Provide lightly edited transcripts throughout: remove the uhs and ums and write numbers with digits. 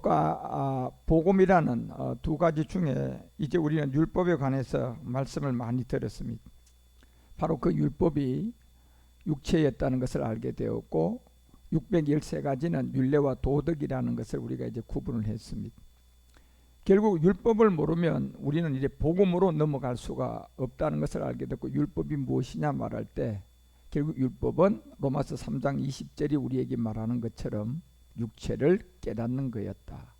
율법과 복음이라는 두 가지 중에 이제 우리는 율법에 관해서 말씀을 많이 들었습니다. 바로 그 율법이 육체였다는 것을 알게 되었고 613가지는 율례와 도덕이라는 것을 우리가 이제 구분을 했습니다. 결국 율법을 모르면 우리는 이제 복음으로 넘어갈 수가 없다는 것을 알게 됐고, 율법이 무엇이냐 말할 때 결국 율법은 로마서 3장 20절이 우리에게 말하는 것처럼 육체를 깨닫는 거였다.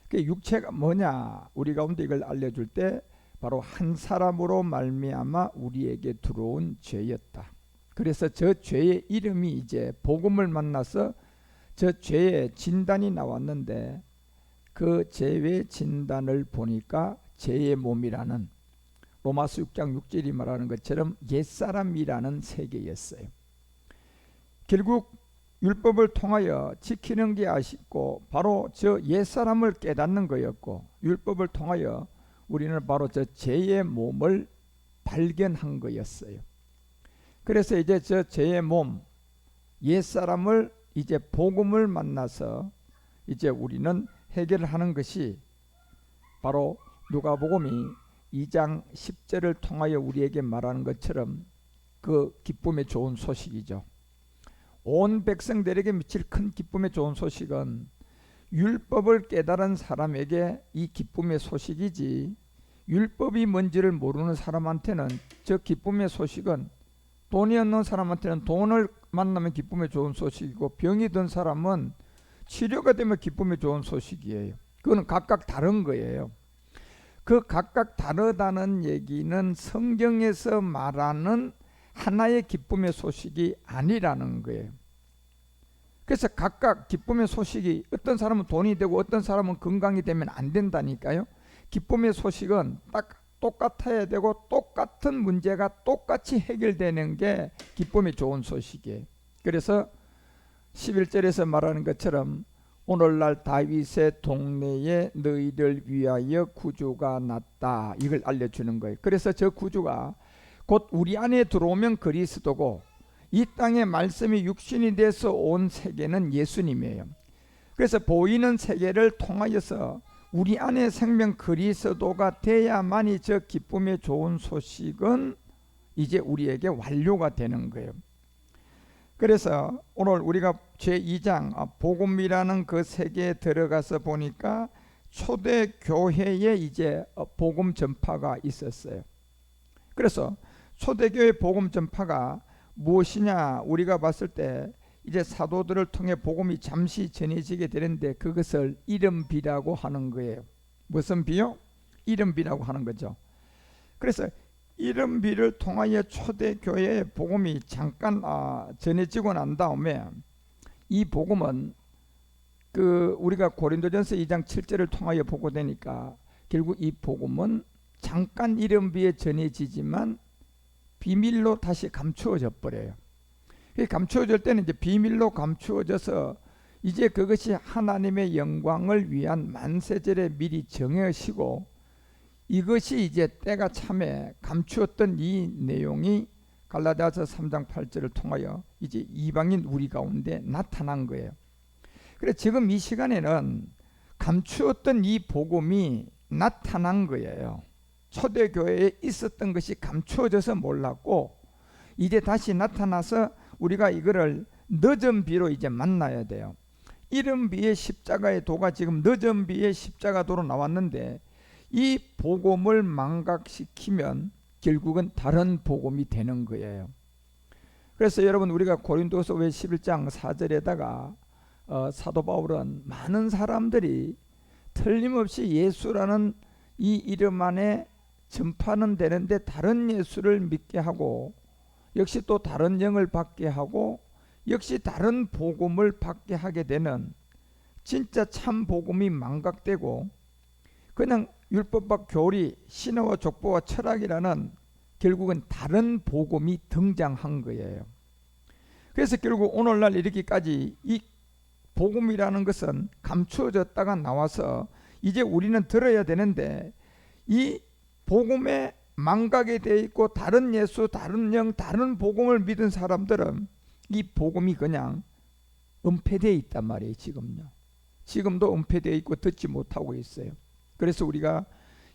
그 육체가 뭐냐, 우리 가운데 이걸 알려줄 때 바로 한 사람으로 말미암아 우리에게 들어온 죄였다. 그래서 저 죄의 이름이 이제 복음을 만나서 저 죄의 진단이 나왔는데, 그 죄의 진단을 보니까 죄의 몸이라는 로마서 6장 6절이 말하는 것처럼 옛사람이라는 세계였어요. 결국 율법을 통하여 지키는 게 아쉽고 바로 저 옛사람을 깨닫는 거였고, 율법을 통하여 우리는 바로 저 죄의 몸을 발견한 거였어요. 그래서 이제 저 죄의 몸, 옛사람을 이제 복음을 만나서 이제 우리는 해결을 하는 것이 바로 누가복음이 2장 10절을 통하여 우리에게 말하는 것처럼 그 기쁨의 좋은 소식이죠. 온 백성들에게 미칠 큰 기쁨의 좋은 소식은 율법을 깨달은 사람에게 이 기쁨의 소식이지, 율법이 뭔지를 모르는 사람한테는 저 기쁨의 소식은, 돈이 없는 사람한테는 돈을 만나면 기쁨의 좋은 소식이고, 병이 든 사람은 치료가 되면 기쁨의 좋은 소식이에요. 그거는 각각 다른 거예요. 그 각각 다르다는 얘기는 성경에서 말하는 하나의 기쁨의 소식이 아니라는 거예요. 그래서 각각 기쁨의 소식이, 어떤 사람은 돈이 되고 어떤 사람은 건강이 되면 안 된다니까요. 기쁨의 소식은 딱 똑같아야 되고 똑같은 문제가 똑같이 해결되는 게 기쁨의 좋은 소식이에요. 그래서 11절에서 말하는 것처럼 오늘날 다윗의 동네에 너희를 위하여 구주가 났다, 이걸 알려주는 거예요. 그래서 저 구주가 곧 우리 안에 들어오면 그리스도고, 이 땅에 말씀이 육신이 돼서 온 세계는 예수님이에요. 그래서 보이는 세계를 통하여서 우리 안에 생명 그리스도가 돼야만이 저 기쁨의 좋은 소식은 이제 우리에게 완료가 되는 거예요. 그래서 오늘 우리가 제2장 복음이라는 그 세계에 들어가서 보니까 초대 교회에 이제 복음 전파가 있었어요. 그래서 초대교회 복음 전파가 무엇이냐, 우리가 봤을 때 이제 사도들을 통해 복음이 잠시 전해지게 되는데 그것을 이름비라고 하는 거예요. 무슨 비요? 이름비라고 하는 거죠. 그래서 이름비를 통하여 초대교회의 복음이 잠깐 전해지고 난 다음에 이 복음은 우리가 고린도전서 2장 7절을 통하여 보고 되니까 결국 이 복음은 잠깐 이름비에 전해지지만 비밀로 다시 감추어져 버려요. 감추어질 때는 이제 비밀로 감추어져서 이제 그것이 하나님의 영광을 위한 만세절에 미리 정하시고, 이것이 이제 때가 참에 감추었던 이 내용이 갈라디아서 3장 8절을 통하여 이제 이방인 우리 가운데 나타난 거예요. 그래서 지금 이 시간에는 감추었던 이 복음이 나타난 거예요. 초대교회에 있었던 것이 감추어져서 몰랐고 이제 다시 나타나서 우리가 이거를 늦은 비로 이제 만나야 돼요. 이른비의 십자가의 도가 지금 늦은 비의 십자가 도로 나왔는데, 이 복음을 망각시키면 결국은 다른 복음이 되는 거예요. 그래서 여러분, 우리가 고린도서 11장 4절에다가 사도 바울은 많은 사람들이 틀림없이 예수라는 이 이름 안에 전파는 되는데 다른 예수를 믿게 하고, 역시 또 다른 영을 받게 하고, 역시 다른 복음을 받게 하게 되는, 진짜 참 복음이 망각되고 그냥 율법과 교리, 신화와 족보와 철학이라는 결국은 다른 복음이 등장한 거예요. 그래서 결국 오늘날 이렇게까지 이 복음이라는 것은 감추어졌다가 나와서 이제 우리는 들어야 되는데, 이 복음에 망각이 되어 있고 다른 예수, 다른 영, 다른 복음을 믿은 사람들은 이 복음이 그냥 은폐되어 있단 말이에요. 지금요. 지금도 은폐되어 있고 듣지 못하고 있어요. 그래서 우리가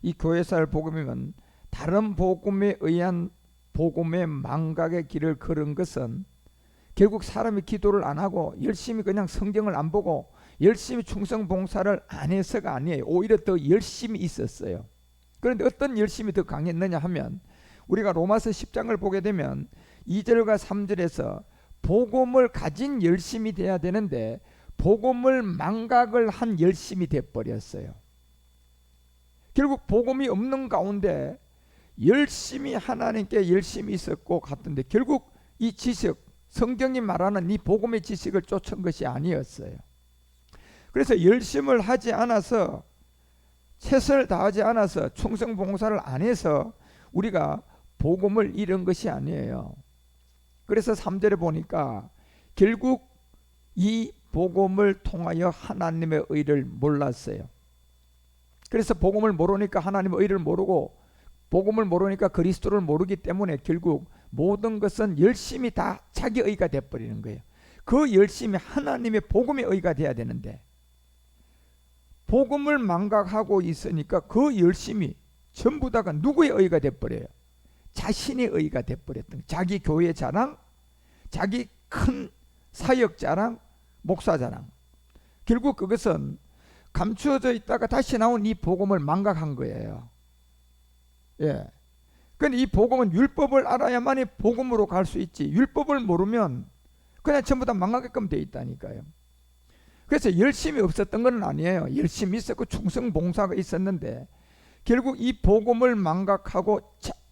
이 교회사를 복음이면 다른 복음에 의한 복음의 망각의 길을 걸은 것은 결국 사람이 기도를 안 하고 열심히 그냥 성경을 안 보고 열심히 충성 봉사를 안 해서가 아니에요. 오히려 더 열심히 있었어요. 그런데 어떤 열심이 더 강했느냐 하면 우리가 로마서 10장을 보게 되면 2절과 3절에서 복음을 가진 열심이 돼야 되는데 복음을 망각을 한 열심이 돼버렸어요. 결국 복음이 없는 가운데 열심히 하나님께 열심히 있었고 같은데 결국 이 지식, 성경이 말하는 이 복음의 지식을 쫓은 것이 아니었어요. 그래서 열심을 하지 않아서, 최선을 다하지 않아서, 충성 봉사를 안 해서 우리가 복음을 잃은 것이 아니에요. 그래서 3절에 보니까 결국 이 복음을 통하여 하나님의 의를 몰랐어요. 그래서 복음을 모르니까 하나님의 의를 모르고 복음을 모르니까 그리스도를 모르기 때문에 결국 모든 것은 열심히 다 자기 의가 돼버리는 거예요. 그 열심이 하나님의 복음의 의가 돼야 되는데 복음을 망각하고 있으니까 그 열심이 전부 다가 누구의 의가 돼버려요? 자신의 의가 돼버렸던, 자기 교회 자랑, 자기 큰 사역 자랑, 목사 자랑. 결국 그것은 감추어져 있다가 다시 나온 이 복음을 망각한 거예요. 예. 근데 이 복음은 율법을 알아야만이 복음으로 갈 수 있지. 율법을 모르면 그냥 전부 다 망하게끔 돼 있다니까요. 그래서 열심이 없었던 건 아니에요. 열심히 있었고 충성 봉사가 있었는데 결국 이 복음을 망각하고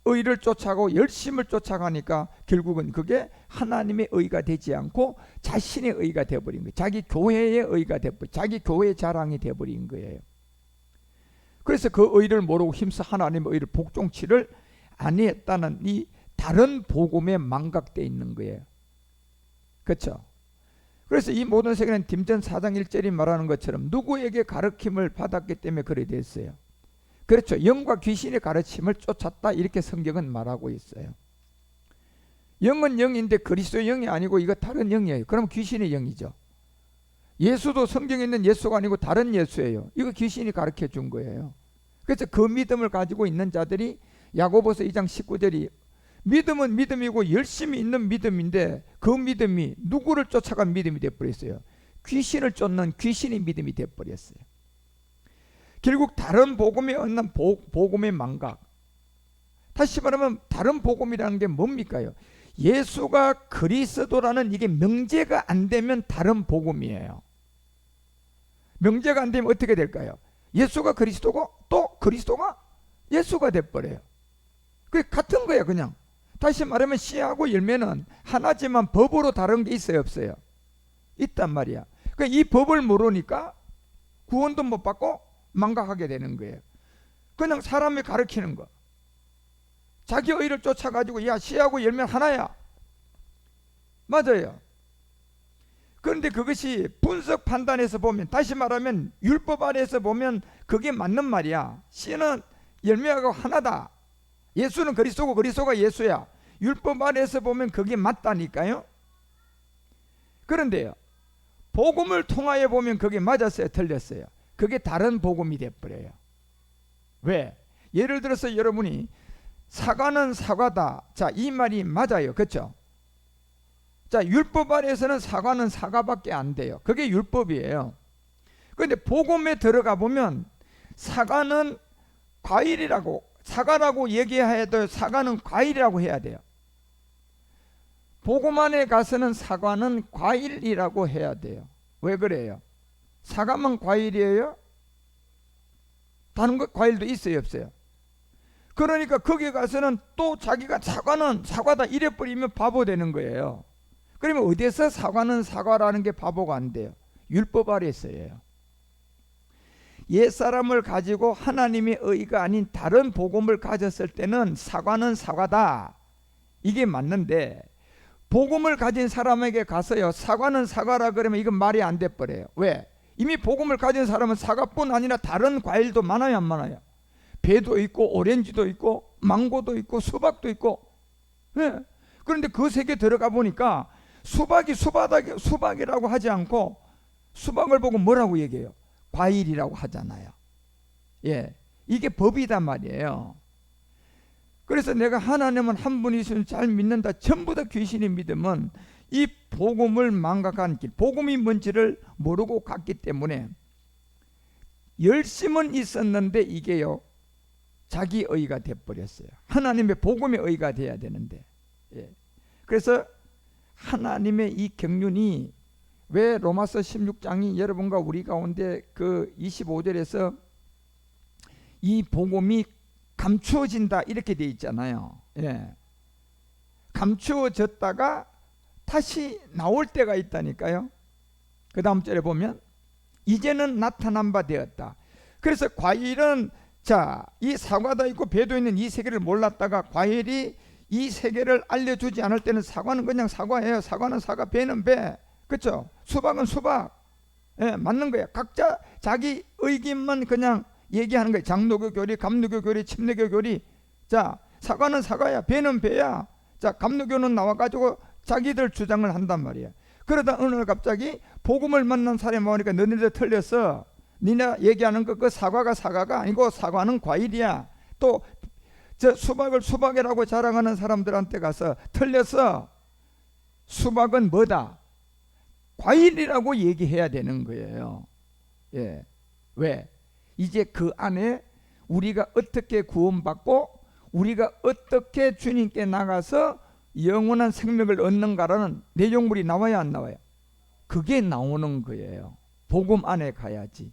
의를 쫓아가고 열심을 쫓아가니까 결국은 그게 하나님의 의가 되지 않고 자신의 의가 되어버린 거예요. 자기 교회의 의가 되어버린, 자기 교회의 자랑이 되어버린 거예요. 그래서 그 의를 모르고 힘써 하나님의 의를 복종치를 아니했다는 이 다른 복음에 망각되어 있는 거예요. 그렇죠? 그래서 이 모든 세계는 딤전 4장 1절이 말하는 것처럼 누구에게 가르침을 받았기 때문에 그래 됐어요. 그렇죠. 영과 귀신의 가르침을 쫓았다 이렇게 성경은 말하고 있어요. 영은 영인데 그리스도의 영이 아니고 이거 다른 영이에요. 그럼 귀신의 영이죠. 예수도 성경에 있는 예수가 아니고 다른 예수예요. 이거 귀신이 가르쳐 준 거예요. 그래서 그 믿음을 가지고 있는 자들이 야고보서 2장 19절이 믿음은 믿음이고 열심히 있는 믿음인데 그 믿음이 누구를 쫓아간 믿음이 되어버렸어요. 귀신을 쫓는 귀신의 믿음이 되어버렸어요. 결국 다른 복음에 얻는 복음의 망각. 다시 말하면 다른 복음이라는 게 뭡니까요? 예수가 그리스도라는 이게 명제가 안 되면 다른 복음이에요. 명제가 안 되면 어떻게 될까요? 예수가 그리스도고 또 그리스도가 예수가 돼버려요. 그게 같은 거예요. 그냥 다시 말하면 씨하고 열매는 하나지만 법으로 다른 게 있어요 없어요? 있단 말이야. 그러니까 이 법을 모르니까 구원도 못 받고 망각하게 되는 거예요. 그냥 사람이 가르치는 거, 자기 의를 쫓아가지고 야 씨하고 열매는 하나야. 맞아요. 그런데 그것이 분석 판단해서 보면, 다시 말하면 율법 아래에서 보면 그게 맞는 말이야. 씨는 열매하고 하나다. 예수는 그리스도고 그리스도가 예수야. 율법 아래에서 보면 그게 맞다니까요. 그런데요, 복음을 통하여 보면 그게 맞았어요 틀렸어요? 그게 다른 복음이 돼버려요. 왜? 예를 들어서 여러분이 사과는 사과다. 자, 이 말이 맞아요. 그렇죠? 자, 율법 아래에서는 사과는 사과밖에 안 돼요. 그게 율법이에요. 그런데 복음에 들어가 보면 사과는 과일이라고, 사과라고 얘기해도 사과는 과일이라고 해야 돼요. 복음 안에 가서는 사과는 과일이라고 해야 돼요. 왜 그래요? 사과만 과일이에요? 다른 거 과일도 있어요 없어요? 그러니까 거기 가서는 또 자기가 사과는 사과다 이래버리면 바보 되는 거예요. 그러면 어디서 사과는 사과라는 게 바보가 안 돼요? 율법 아래서예요. 옛사람을 가지고 하나님의 의가 아닌 다른 복음을 가졌을 때는 사과는 사과다 이게 맞는데, 복음을 가진 사람에게 가서요 사과는 사과라 그러면 이건 말이 안 돼 버려요. 왜? 이미 복음을 가진 사람은 사과뿐 아니라 다른 과일도 많아요 안 많아요? 배도 있고 오렌지도 있고 망고도 있고 수박도 있고. 네. 그런데 그 세계에 들어가 보니까 수박이 수박이라고 하지 않고 수박을 보고 뭐라고 얘기해요? 과일이라고 하잖아요. 예, 이게 법이단 말이에요. 그래서 내가 하나님은 한 분이시면 잘 믿는다, 전부 다 귀신이 믿으면 이 복음을 망각한 길, 복음이 뭔지를 모르고 갔기 때문에 열심은 있었는데 이게요, 자기 의가 돼버렸어요. 하나님의 복음의 의가 돼야 되는데. 예. 그래서 하나님의 이 경륜이 왜 로마서 16장이 여러분과 우리 가운데 그 25절에서 이 복음이 감추어진다 이렇게 돼 있잖아요. 예. 감추어졌다가 다시 나올 때가 있다니까요. 그 다음 절에 보면 이제는 나타난 바 되었다. 그래서 과일은 자, 이 사과도 있고 배도 있는 이 세계를 몰랐다가 과일이 이 세계를 알려주지 않을 때는 사과는 그냥 사과예요. 사과는 사과, 배는 배. 그렇죠? 수박은 수박. 예, 맞는 거예요. 각자 자기 의견만 그냥 얘기하는 거예요. 장로교 교리, 감리교 교리, 침례교 교리. 자, 사과는 사과야, 배는 배야. 자, 감리교는 나와가지고 자기들 주장을 한단 말이야. 그러다 어느 날 갑자기 복음을 만난 사람이 나오니까 너네들 틀렸어. 니네 얘기하는 그 사과가 사과가 아니고 사과는 과일이야. 또 저 수박을 수박이라고 자랑하는 사람들한테 가서 틀렸어. 수박은 뭐다? 과일이라고 얘기해야 되는 거예요. 예. 왜? 이제 그 안에 우리가 어떻게 구원받고 우리가 어떻게 주님께 나가서 영원한 생명을 얻는가라는 내용물이 나와야 안 나와요? 그게 나오는 거예요. 복음 안에 가야지.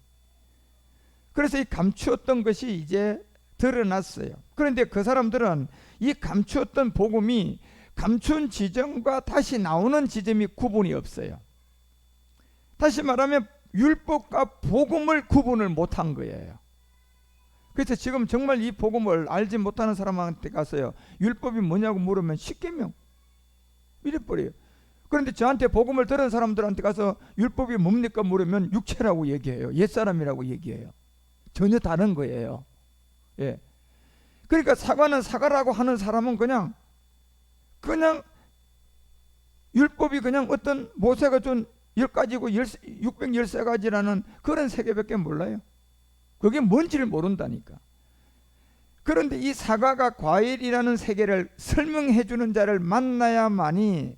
그래서 이 감추었던 것이 이제 드러났어요. 그런데 그 사람들은 이 감추었던 복음이 감춘 지점과 다시 나오는 지점이 구분이 없어요. 다시 말하면 율법과 복음을 구분을 못한 거예요. 그래서 지금 정말 이 복음을 알지 못하는 사람한테 가서요, 율법이 뭐냐고 물으면 십계명 이래버려요. 그런데 저한테 복음을 들은 사람들한테 가서 율법이 뭡니까 물으면 육체라고 얘기해요. 옛사람이라고 얘기해요. 전혀 다른 거예요. 예. 그러니까 사과는 사과라고 하는 사람은 그냥 율법이 그냥 어떤 모세가 준 10가지고 613가지라는 그런 세계밖에 몰라요. 그게 뭔지를 모른다니까. 그런데 이 사과가 과일이라는 세계를 설명해 주는 자를 만나야만이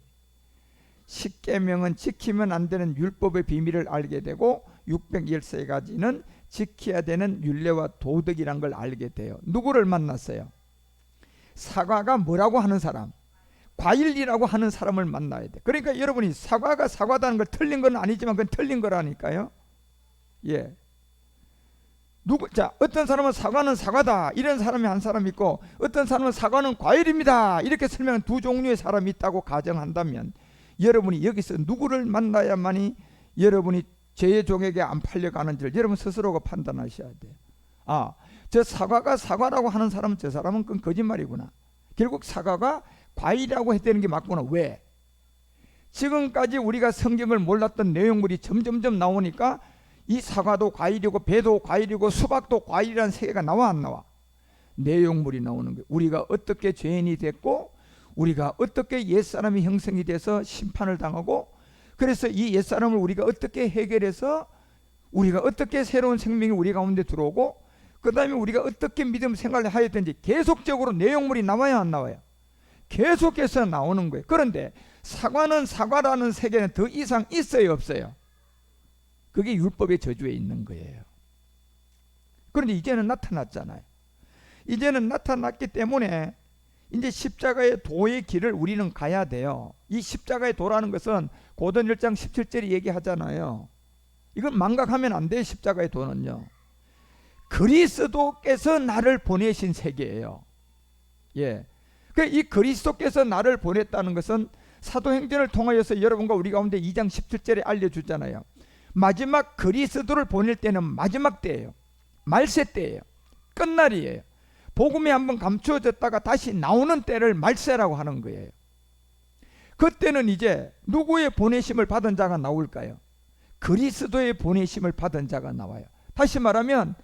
십계명은 지키면 안 되는 율법의 비밀을 알게 되고 613가지는 지켜야 되는 율례와 도덕이란 걸 알게 돼요. 누구를 만났어요? 사과가 뭐라고 하는 사람, 과일이라고 하는 사람을 만나야 돼. 그러니까 여러분이 사과가 사과다는 걸 틀린 건 아니지만 그건 틀린 거라니까요. 예. 자, 어떤 사람은 사과는 사과다 이런 사람이 한 사람 있고, 어떤 사람은 사과는 과일입니다 이렇게 설명한 두 종류의 사람이 있다고 가정한다면 여러분이 여기서 누구를 만나야만이 여러분이 죄의 종에게 안 팔려가는지를 여러분 스스로가 판단하셔야 돼요. 아, 저 사과가 사과라고 하는 사람은 저 사람은 그건 거짓말이구나. 결국 사과가 과일이라고 해야 되는 게 맞구나. 왜? 지금까지 우리가 성경을 몰랐던 내용물이 점점점 나오니까 이 사과도 과일이고 배도 과일이고 수박도 과일이라는 세계가 나와 안 나와? 내용물이 나오는 거예요. 우리가 어떻게 죄인이 됐고 우리가 어떻게 옛사람이 형성이 돼서 심판을 당하고, 그래서 이 옛사람을 우리가 어떻게 해결해서 우리가 어떻게 새로운 생명이 우리 가운데 들어오고, 그 다음에 우리가 어떻게 믿음 생활을 해야 되는지 계속적으로 내용물이 나와야 안 나와요? 계속해서 나오는 거예요. 그런데 사과는 사과라는 세계는 더 이상 있어요 없어요? 그게 율법의 저주에 있는 거예요. 그런데 이제는 나타났잖아요. 이제는 나타났기 때문에 이제 십자가의 도의 길을 우리는 가야 돼요. 이 십자가의 도라는 것은 고전 1장 17절이 얘기하잖아요. 이건 망각하면 안 돼요. 십자가의 도는요, 그리스도께서 나를 보내신 세계예요. 예. 이 그리스도께서 나를 보냈다는 것은 사도행전을 통하여서 여러분과 우리 가운데 2장 17절에 알려주잖아요. 마지막 그리스도를 보낼 때는 마지막 때예요. 말세 때예요. 끝날이에요. 복음이 한번 감추어졌다가 다시 나오는 때를 말세라고 하는 거예요. 그때는 이제 누구의 보내심을 받은 자가 나올까요? 그리스도의 보내심을 받은 자가 나와요. 다시 말하면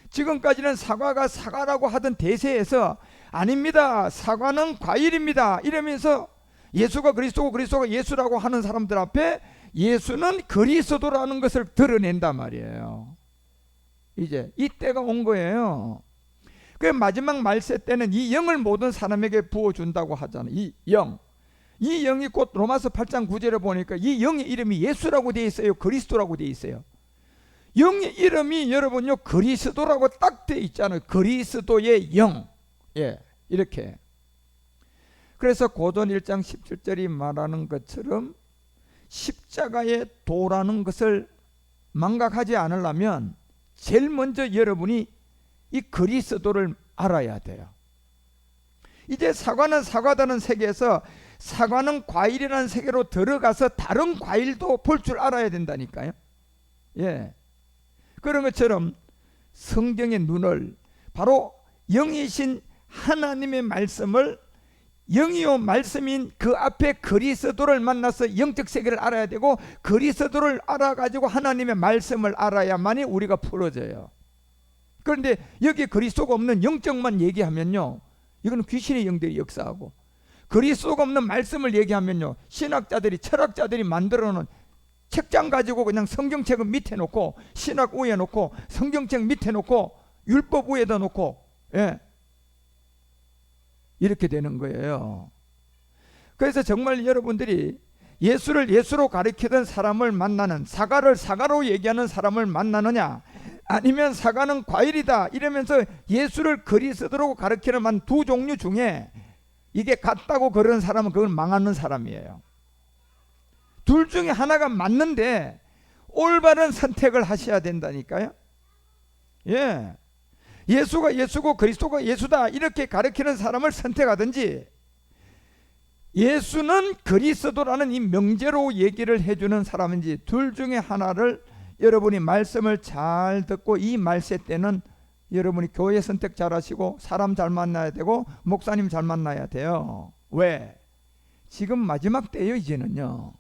지금까지는 사과가 사과라고 하던 대세에서 아닙니다, 사과는 과일입니다 이러면서 예수가 그리스도고 그리스도가 예수라고 하는 사람들 앞에 예수는 그리스도라는 것을 드러낸단 말이에요. 이제 이때가 온 거예요. 그 마지막 말세 때는 이 영을 모든 사람에게 부어준다고 하잖아요. 이 영, 이 영이 곧 로마서 8장 9절에 보니까 이 영의 이름이 예수라고 되어 있어요, 그리스도라고 되어 있어요. 영의 이름이 여러분요 그리스도라고 딱 되어 있잖아요. 그리스도의 영. 예, 이렇게. 그래서 고전 1장 17절이 말하는 것처럼 십자가의 도라는 것을 망각하지 않으려면 제일 먼저 여러분이 이 그리스도를 알아야 돼요. 이제 사과는 사과다는 세계에서 사과는 과일이라는 세계로 들어가서 다른 과일도 볼 줄 알아야 된다니까요. 예, 그런 것처럼 성경의 눈을 바로 영이신 하나님의 말씀을, 영이요 말씀인 그 앞에 그리스도를 만나서 영적 세계를 알아야 되고, 그리스도를 알아가지고 하나님의 말씀을 알아야만이 우리가 풀어져요. 그런데 여기 그리스도가 없는 영적만 얘기하면요, 이건 귀신의 영들이 역사하고, 그리스도가 없는 말씀을 얘기하면요, 신학자들이, 철학자들이 만들어 놓은 책장 가지고 그냥 성경책을 밑에 놓고, 신학 위에 놓고, 성경책 밑에 놓고, 율법 위에다 놓고, 예, 이렇게 되는 거예요. 그래서 정말 여러분들이 예수를 예수로 가리키던 사람을 만나는, 사과를 사과로 얘기하는 사람을 만나느냐, 아니면 사과는 과일이다 이러면서 예수를 그리스도로 가리키는 한 두 종류 중에 이게 같다고 그러는 사람은 그건 망하는 사람이에요. 둘 중에 하나가 맞는데 올바른 선택을 하셔야 된다니까요. 예, 예수가 예수고 그리스도가 예수다 이렇게 가르치는 사람을 선택하든지, 예수는 그리스도라는 이 명제로 얘기를 해주는 사람인지, 둘 중에 하나를 여러분이 말씀을 잘 듣고, 이 말세 때는 여러분이 교회 선택 잘 하시고 사람 잘 만나야 되고 목사님 잘 만나야 돼요. 왜? 지금 마지막 때예요. 이제는요,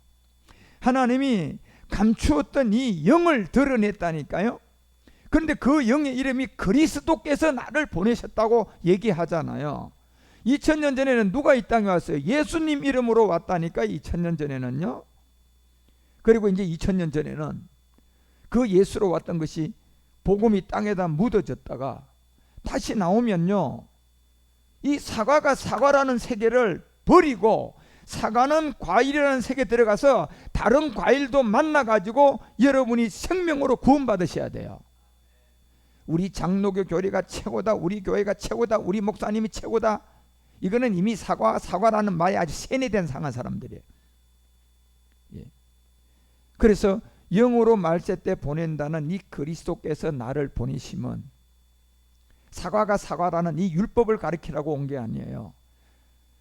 하나님이 감추었던 이 영을 드러냈다니까요. 그런데 그 영의 이름이 그리스도께서 나를 보내셨다고 얘기하잖아요. 2000년 전에는 누가 이 땅에 왔어요? 예수님 이름으로 왔다니까, 2000년 전에는요. 그리고 이제 2000년 전에는 그 예수로 왔던 것이 복음이 땅에다 묻어졌다가 다시 나오면요, 이 사과가 사과라는 세계를 버리고 사과는 과일이라는 세계에 들어가서 다른 과일도 만나가지고 여러분이 생명으로 구원받으셔야 돼요. 우리 장로교 교리가 최고다, 우리 교회가 최고다, 우리 목사님이 최고다, 이거는 이미 사과라는 말이 아주 세뇌된 상한 사람들이에요. 예. 그래서 영으로 말세 때 보낸다는 이 그리스도께서 나를 보내심은 사과가 사과라는 이 율법을 가르치라고 온 게 아니에요.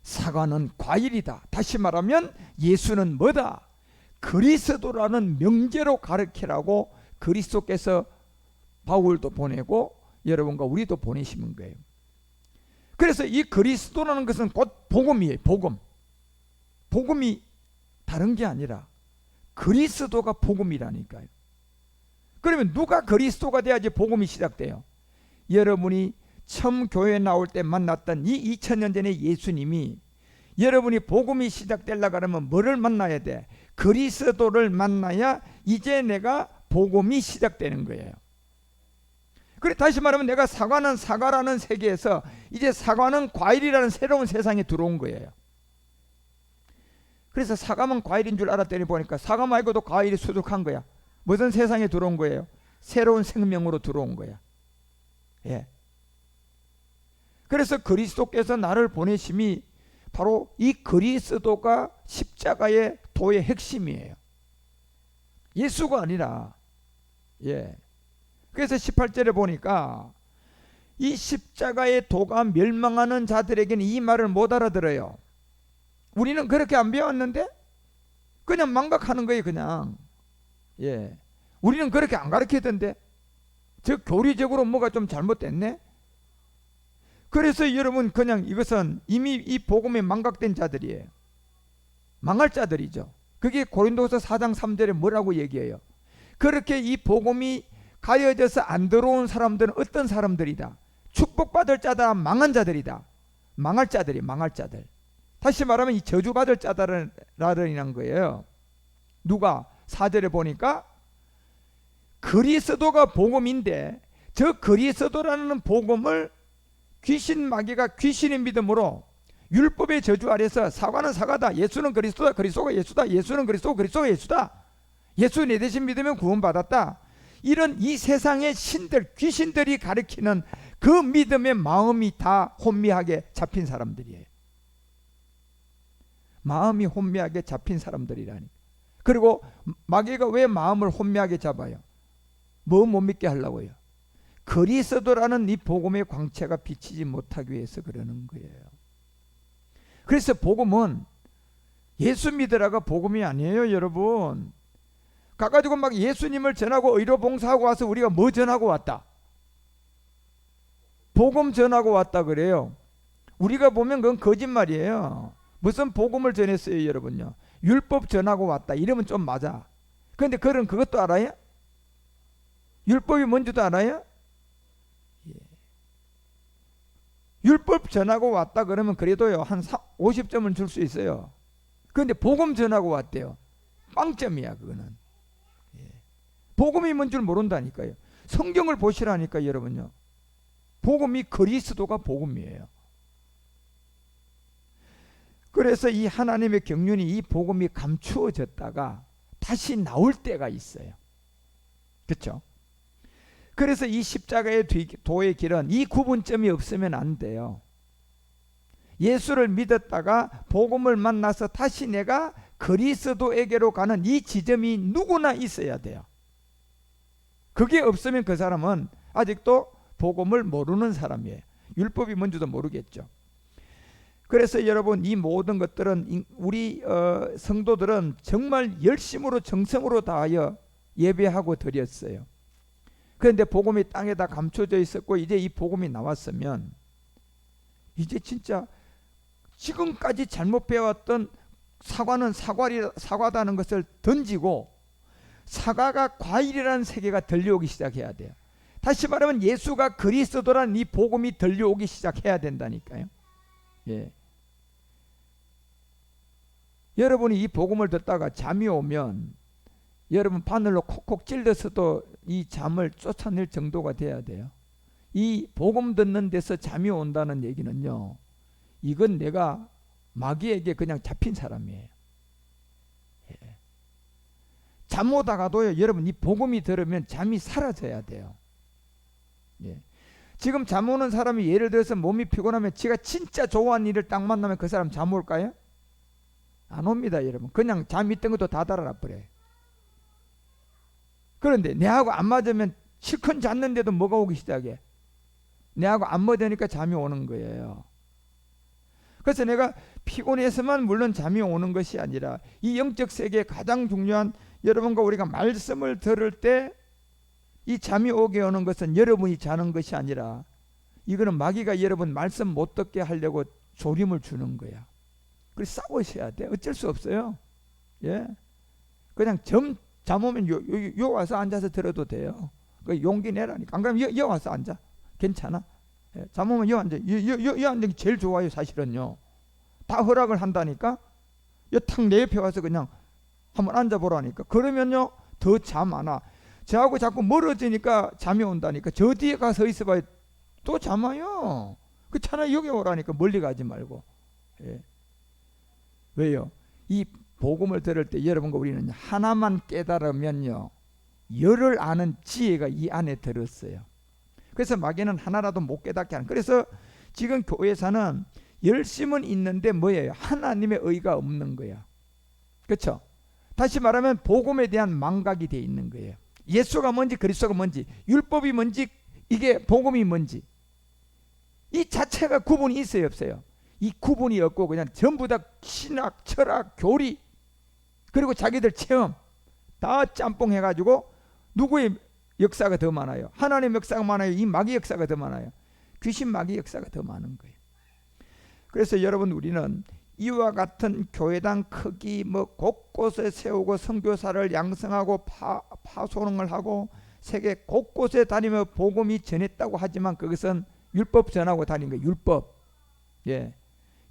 사과는 과일이다. 다시 말하면 예수는 뭐다? 그리스도라는 명제로 가르치라고 그리스도께서 바울도 보내고 여러분과 우리도 보내시는 거예요. 그래서 이 그리스도라는 것은 곧 복음이에요. 복음. 복음이 다른 게 아니라 그리스도가 복음이라니까요. 그러면 누가 그리스도가 돼야지 복음이 시작돼요? 여러분이 처음 교회에 나올 때 만났던 이 2000년 전의 예수님이, 여러분이 복음이 시작되려고 하면 뭐를 만나야 돼? 그리스도를 만나야 이제 내가 복음이 시작되는 거예요. 그래, 다시 말하면 내가 사과는 사과라는 세계에서 이제 사과는 과일이라는 새로운 세상에 들어온 거예요. 그래서 사과만 과일인 줄 알았더니 보니까 사과 말고도 과일이 수두룩한 거야. 무슨 세상에 들어온 거예요? 새로운 생명으로 들어온 거야. 예. 그래서 그리스도께서 나를 보내심이 바로 이 그리스도가 십자가의 도의 핵심이에요. 예수가 아니라. 예. 그래서 18절에 보니까 이 십자가의 도가 멸망하는 자들에게는 이 말을 못 알아들어요. 우리는 그렇게 안 배웠는데 그냥 망각하는 거예요. 그냥. 예. 우리는 그렇게 안 가르치던데, 즉 교리적으로 뭐가 좀 잘못됐네. 그래서 여러분 그냥 이것은 이미 이 복음에 망각된 자들이에요. 망할 자들이죠. 그게 고린도서 4장 3절에 뭐라고 얘기해요? 그렇게 이 복음이 가려져서 안 들어온 사람들은 어떤 사람들이다? 축복받을 자다, 망한 자들이다. 망할 자들이, 망할 자들. 다시 말하면 이 저주받을 자들이라는 거예요. 누가? 4절에 보니까 그리스도가 복음인데 저 그리스도라는 복음을 귀신 마귀가 귀신의 믿음으로 율법의 저주 아래서 사과는 사과다, 예수는 그리스도다, 그리스도가 예수다, 예수는 그리스도, 그리스도가 예수다, 예수 내 대신 믿으면 구원받았다, 이런 이 세상의 신들 귀신들이 가르치는 그 믿음의 마음이 다 혼미하게 잡힌 사람들이에요. 마음이 혼미하게 잡힌 사람들이라니. 그리고 마귀가 왜 마음을 혼미하게 잡아요? 뭐 못 믿게 하려고요? 그리스도라는 이 복음의 광채가 비치지 못하기 위해서 그러는 거예요. 그래서 복음은 예수 믿으라가 복음이 아니에요, 여러분. 가가지고 막 예수님을 전하고 의료 봉사하고 와서 우리가 뭐 전하고 왔다? 복음 전하고 왔다 그래요. 우리가 보면 그건 거짓말이에요. 무슨 복음을 전했어요, 여러분요? 율법 전하고 왔다 이러면 좀 맞아. 그런데 그런 그것도 알아요? 율법이 뭔지도 알아요? 예. 율법 전하고 왔다 그러면 그래도요 한 50점을 줄 수 있어요. 그런데 복음 전하고 왔대요. 빵점이야 그거는. 예. 복음이 뭔 줄 모른다니까요. 성경을 보시라니까 여러분요. 복음이 그리스도가 복음이에요. 그래서 이 하나님의 경륜이 이 복음이 감추어졌다가 다시 나올 때가 있어요. 그렇죠? 그래서 이 십자가의 도의 길은 이 구분점이 없으면 안 돼요. 예수를 믿었다가 복음을 만나서 다시 내가 그리스도에게로 가는 이 지점이 누구나 있어야 돼요. 그게 없으면 그 사람은 아직도 복음을 모르는 사람이에요. 율법이 뭔지도 모르겠죠. 그래서 여러분 이 모든 것들은 우리 성도들은 정말 열심으로 정성으로 다하여 예배하고 드렸어요. 그런데 복음이 땅에다 감춰져 있었고 이제 이 복음이 나왔으면 이제 진짜 지금까지 잘못 배웠던 사과는 사과다는 것을 던지고 사과가 과일이라는 세계가 들려오기 시작해야 돼요. 다시 말하면 예수가 그리스도라는 이 복음이 들려오기 시작해야 된다니까요. 예. 여러분이 이 복음을 듣다가 잠이 오면 여러분 바늘로 콕콕 찔러서도 이 잠을 쫓아낼 정도가 돼야 돼요. 이 복음 듣는 데서 잠이 온다는 얘기는요, 이건 내가 마귀에게 그냥 잡힌 사람이에요. 예. 잠 오다가도요 여러분 이 복음이 들으면 잠이 사라져야 돼요. 예. 지금 잠 오는 사람이 예를 들어서 몸이 피곤하면 지가 진짜 좋아하는 일을 딱 만나면 그 사람 잠 올까요? 안 옵니다 여러분. 그냥 잠 있던 것도 다 달아나 버려요. 그런데 내하고 안 맞으면 실컷 잤는데도 뭐가 오기 시작해? 내하고 안 맞으니까 잠이 오는 거예요. 그래서 내가 피곤해서만 물론 잠이 오는 것이 아니라 이 영적 세계에 가장 중요한 여러분과 우리가 말씀을 들을 때 이 잠이 오게 오는 것은 여러분이 자는 것이 아니라 이거는 마귀가 여러분 말씀 못 듣게 하려고 조림을 주는 거야. 그래서 싸우셔야 돼. 어쩔 수 없어요. 예, 그냥 잠 오면 요 와서 앉아서 들어도 돼요. 그 용기 내라니까. 안 그러면 여 와서 앉아. 괜찮아. 예, 잠 오면 여 앉아. 여 앉는 게 제일 좋아요 사실은요. 다 허락을 한다니까. 여 탁 내 옆에 와서 그냥 한번 앉아보라니까. 그러면요 더 잠 안 와. 저하고 자꾸 멀어지니까 잠이 온다니까. 저 뒤에 가서 있어봐야 또 잠 와요. 그 차라리 여기 오라니까. 멀리 가지 말고. 예. 왜요? 이 복음을 들을 때 여러분과 우리는 하나만 깨달으면요 열을 아는 지혜가 이 안에 들었어요. 그래서 마귀는 하나라도 못 깨닫게 하는. 그래서 지금 교회사는 열심은 있는데 뭐예요? 하나님의 의가 없는 거야. 그렇죠? 다시 말하면 복음에 대한 망각이 돼 있는 거예요. 예수가 뭔지 그리스도가 뭔지 율법이 뭔지 이게 복음이 뭔지 이 자체가 구분이 있어요 없어요? 이 구분이 없고 그냥 전부 다 신학, 철학, 교리 그리고 자기들 체험 다 짬뽕 해가지고 누구의 역사가 더 많아요? 하나님의 역사가 많아요? 이 마귀 역사가 더 많아요? 귀신 마귀 역사가 더 많은 거예요. 그래서 여러분 우리는 이와 같은 교회당 크기 뭐 곳곳에 세우고 선교사를 양성하고 파송을 하고 세계 곳곳에 다니며 복음이 전했다고 하지만 그것은 율법 전하고 다닌 거예요. 율법. 예.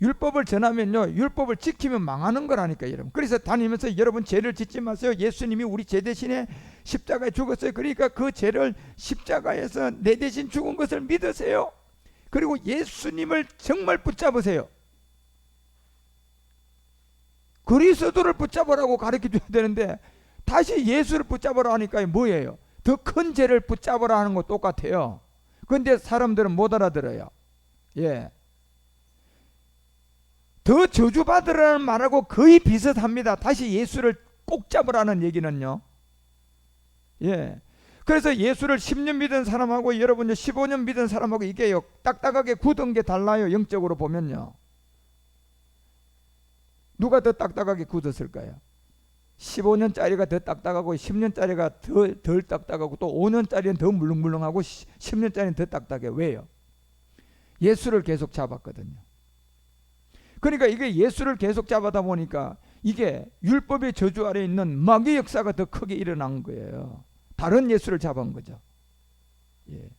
율법을 전하면요, 율법을 지키면 망하는 거라니까 여러분. 그래서 다니면서 여러분 죄를 짓지 마세요. 예수님이 우리 죄 대신에 십자가에 죽었어요. 그러니까 그 죄를 십자가에서 내 대신 죽은 것을 믿으세요. 그리고 예수님을 정말 붙잡으세요. 그리스도를 붙잡으라고 가르쳐줘야 되는데 다시 예수를 붙잡으라 하니까 뭐예요? 더 큰 죄를 붙잡으라 하는 거 똑같아요. 그런데 사람들은 못 알아들어요. 예. 더 저주받으라는 말하고 거의 비슷합니다. 다시 예수를 꼭 잡으라는 얘기는요. 예. 그래서 예수를 10년 믿은 사람하고 여러분 15년 믿은 사람하고 이게요, 딱딱하게 굳은 게 달라요. 영적으로 보면요. 누가 더 딱딱하게 굳었을까요? 15년짜리가 더 딱딱하고 10년짜리가 덜 딱딱하고 또 5년짜리는 더 물렁물렁하고 10년짜리는 더 딱딱해. 왜요? 예수를 계속 잡았거든요. 그러니까 이게 예수를 계속 잡아다 보니까 이게 율법의 저주 아래 있는 마귀 역사가 더 크게 일어난 거예요. 다른 예수를 잡은 거죠. 예.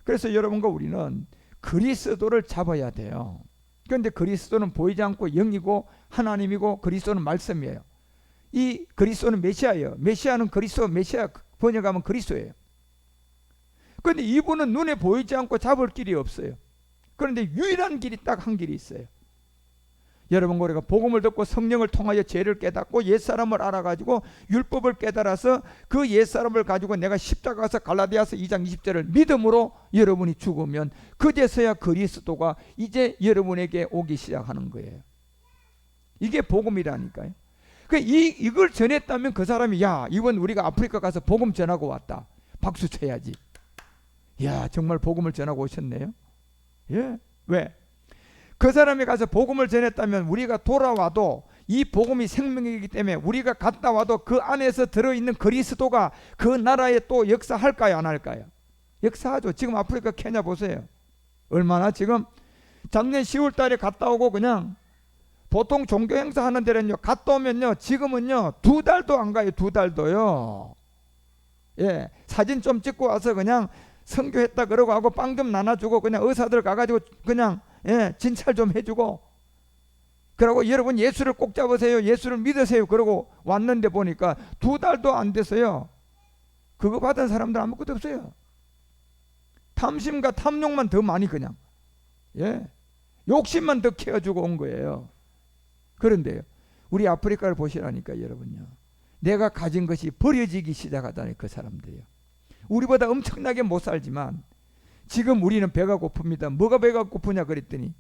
그래서 여러분과 우리는 그리스도를 잡아야 돼요. 그런데 그리스도는 보이지 않고 영이고 하나님이고 그리스도는 말씀이에요. 이 그리스도는 메시아예요. 메시아는 그리스도, 메시아 번역하면 그리스도예요. 그런데 이분은 눈에 보이지 않고 잡을 길이 없어요. 그런데 유일한 길이 딱 한 길이 있어요. 여러분, 우리가 복음을 듣고 성령을 통하여 죄를 깨닫고 옛사람을 알아가지고 율법을 깨달아서 그 옛사람을 가지고 내가 십자가 가서 갈라디아서 2장 20절을 믿음으로 여러분이 죽으면 그제서야 그리스도가 이제 여러분에게 오기 시작하는 거예요. 이게 복음이라니까요. 이걸 전했다면 그 사람이, 야, 이번 우리가 아프리카 가서 복음 전하고 왔다, 박수 쳐야지. 야, 정말 복음을 전하고 오셨네요. 예. 왜? 그 사람이 가서 복음을 전했다면 우리가 돌아와도 이 복음이 생명이기 때문에 우리가 갔다 와도 그 안에서 들어있는 그리스도가 그 나라에 또 역사할까요, 안 할까요? 역사하죠. 지금 아프리카 케냐 보세요. 얼마나 지금 작년 10월 달에 갔다 오고 그냥 보통 종교 행사 하는 데는요, 갔다 오면요, 지금은요 2달도 안 가요. 2달도요. 예, 사진 좀 찍고 와서 그냥 선교했다 그러고 하고 빵 좀 나눠주고 그냥 의사들 가가지고 그냥, 예, 진찰 좀 해주고, 그러고 여러분 예수를 꼭 잡으세요, 예수를 믿으세요, 그러고 왔는데 보니까 2달도 안 돼서요, 그거 받은 사람들 아무것도 없어요. 탐심과 탐욕만 더 많이 그냥, 예, 욕심만 더 키워주고 온 거예요. 그런데요, 우리 아프리카를 보시라니까 여러분요, 내가 가진 것이 버려지기 시작하다니. 그 사람들이요, 우리보다 엄청나게 못 살지만 지금 우리는 배가 고픕니다. 뭐가 배가 고프냐 그랬더니,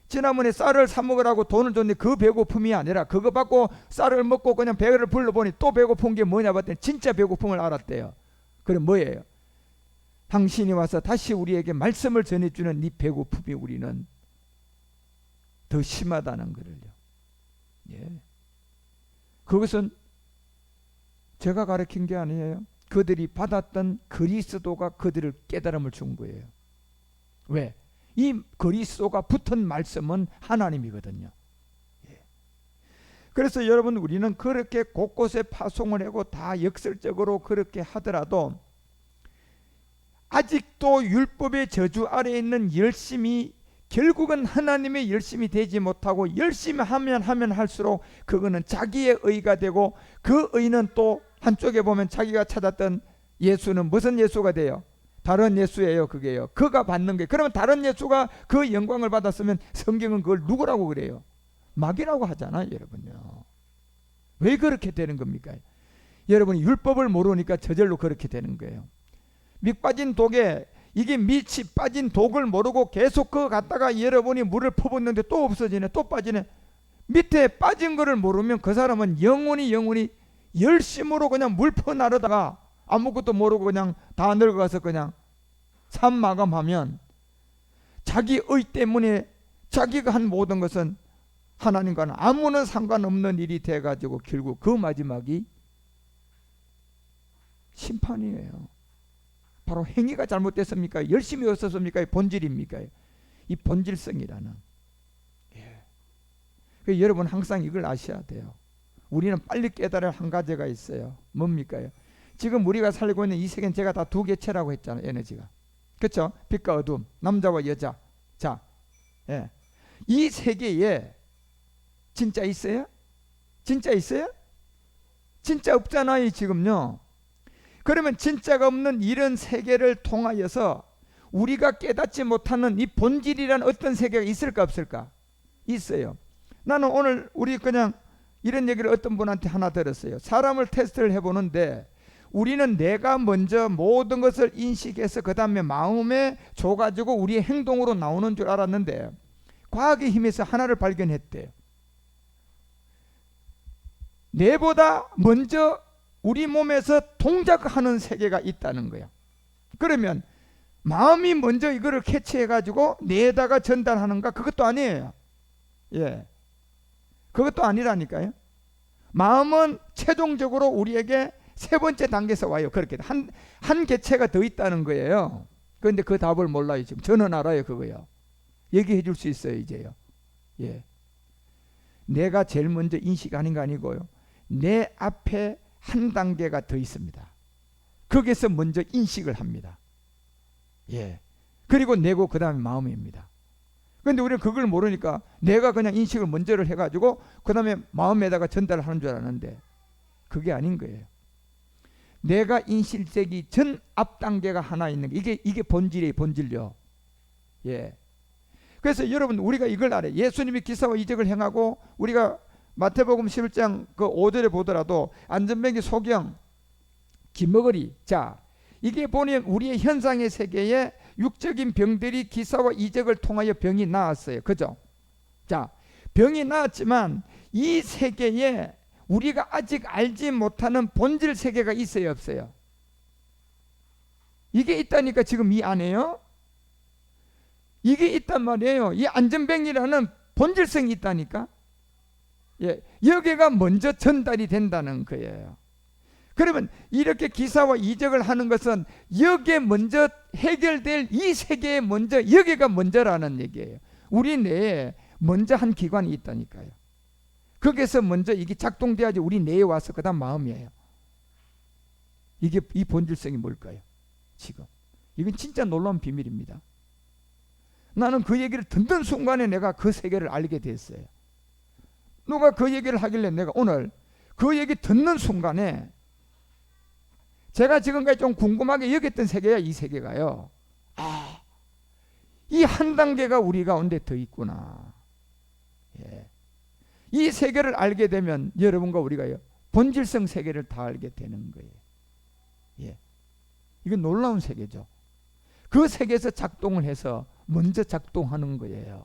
지난번에 쌀을 사 먹으라고 돈을 줬는데 그 배고픔이 아니라 그거 받고 쌀을 먹고 그냥 배를 불러보니 또 배고픈 게 뭐냐 봤더니 진짜 배고픔을 알았대요. 그럼 뭐예요? 당신이 와서 다시 우리에게 말씀을 전해주는 이 배고픔이 우리는 더 심하다는 거를요. 예. 그것은 제가 가르친 게 아니에요. 그들이 받았던 그리스도가 그들을 깨달음을 준 거예요. 왜? 이 그리스도가 붙은 말씀은 하나님이거든요. 예. 그래서 여러분, 우리는 그렇게 곳곳에 파송을 하고 다 역설적으로 그렇게 하더라도 아직도 율법의 저주 아래에 있는 열심이 결국은 하나님의 열심이 되지 못하고, 열심히 하면 할수록 그거는 자기의 의가 되고, 그 의는 또 한쪽에 보면 자기가 찾았던 예수는 무슨 예수가 돼요? 다른 예수예요. 그게요, 그가 받는 게. 그러면 다른 예수가 그 영광을 받았으면 성경은 그걸 누구라고 그래요? 마귀라고 하잖아요, 여러분요. 왜 그렇게 되는 겁니까? 여러분이 율법을 모르니까 저절로 그렇게 되는 거예요. 밑 빠진 독에, 이게 밑이 빠진 독을 모르고 계속 그거 갖다가 여러분이 물을 퍼붓는데 또 없어지네, 또 빠지네. 밑에 빠진 거를 모르면 그 사람은 영원히 열심으로 그냥 물 퍼나르다가 아무것도 모르고 그냥 다 늙어가서 그냥 삶 마감하면 자기 의 때문에 자기가 한 모든 것은 하나님과는 아무런 상관없는 일이 돼가지고 결국 그 마지막이 심판이에요. 바로 행위가 잘못됐습니까? 열심히 없었습니까? 본질입니까? 이 본질성이라는. 예. 그래서 여러분 항상 이걸 아셔야 돼요. 우리는 빨리 깨달을 한 가지가 있어요. 뭡니까? 지금 우리가 살고 있는 이 세계는 제가 다 두 개체라고 했잖아요. 에너지가. 그렇죠? 빛과 어둠, 남자와 여자. 자, 예. 이 세계에 진짜 있어요? 진짜 있어요? 진짜 없잖아요 지금요. 그러면 진짜가 없는 이런 세계를 통하여서 우리가 깨닫지 못하는 이 본질이란 어떤 세계가 있을까 없을까? 있어요. 나는 오늘 우리 그냥 이런 얘기를 어떤 분한테 하나 들었어요. 사람을 테스트를 해보는데 우리는 내가 먼저 모든 것을 인식해서 그 다음에 마음에 줘가지고 우리의 행동으로 나오는 줄 알았는데 과학의 힘에서 하나를 발견했대요. 내보다 먼저 우리 몸에서 동작하는 세계가 있다는 거야. 그러면 마음이 먼저 이거를 캐치해가지고 뇌에다가 전달하는가? 그것도 아니에요. 예, 그것도 아니라니까요. 마음은 최종적으로 우리에게 세 번째 단계에서 와요. 그렇게 한 개체가 더 있다는 거예요. 그런데 그 답을 몰라요. 지금 저는 알아요. 그거요. 얘기해 줄 수 있어요. 이제요. 예, 내가 제일 먼저 인식하는 거 아니고요. 내 앞에 한 단계가 더 있습니다. 거기서 먼저 인식을 합니다. 예, 그리고 내고 그 다음에 마음입니다. 그런데 우리는 그걸 모르니까 내가 그냥 인식을 먼저를 해가지고 그 다음에 마음에다가 전달을 하는 줄 알았는데 그게 아닌 거예요. 내가 인식되기 전 앞 단계가 하나 있는 거. 이게 본질이에요. 본질요. 예. 그래서 여러분 우리가 이걸 알아요. 예수님이 기사와 이적을 행하고 우리가 마태복음 11장 그 5절에 보더라도 안전뱅이, 소경, 기머거리, 자 이게 보면 우리의 현상의 세계에 육적인 병들이 기사와 이적을 통하여 병이 나았어요. 그죠? 자, 병이 나았지만 이 세계에 우리가 아직 알지 못하는 본질 세계가 있어요, 없어요? 이게 있다니까 지금 이 안에요. 이게 있단 말이에요. 이 안전병이라는 본질성이 있다니까. 예, 여기가 먼저 전달이 된다는 거예요. 그러면 이렇게 기사와 이적을 하는 것은 여기에 먼저 해결될 이 세계에 먼저 여기가 먼저라는 얘기예요. 우리 뇌에 먼저 한 기관이 있다니까요. 거기서 먼저 이게 작동돼야지 우리 뇌에 와서 그 다음 마음이에요. 이게 이 본질성이 뭘까요? 지금 이건 진짜 놀라운 비밀입니다. 나는 그 얘기를 듣는 순간에 내가 그 세계를 알게 됐어요. 누가 그 얘기를 하길래 내가 오늘 그 얘기 듣는 순간에 제가 지금까지 좀 궁금하게 여겼던 세계야. 이 세계가요. 아, 이 한 단계가 우리 가운데 더 있구나. 예. 이 세계를 알게 되면 여러분과 우리가요 본질성 세계를 다 알게 되는 거예요. 예. 이건 놀라운 세계죠. 그 세계에서 작동을 해서 먼저 작동하는 거예요.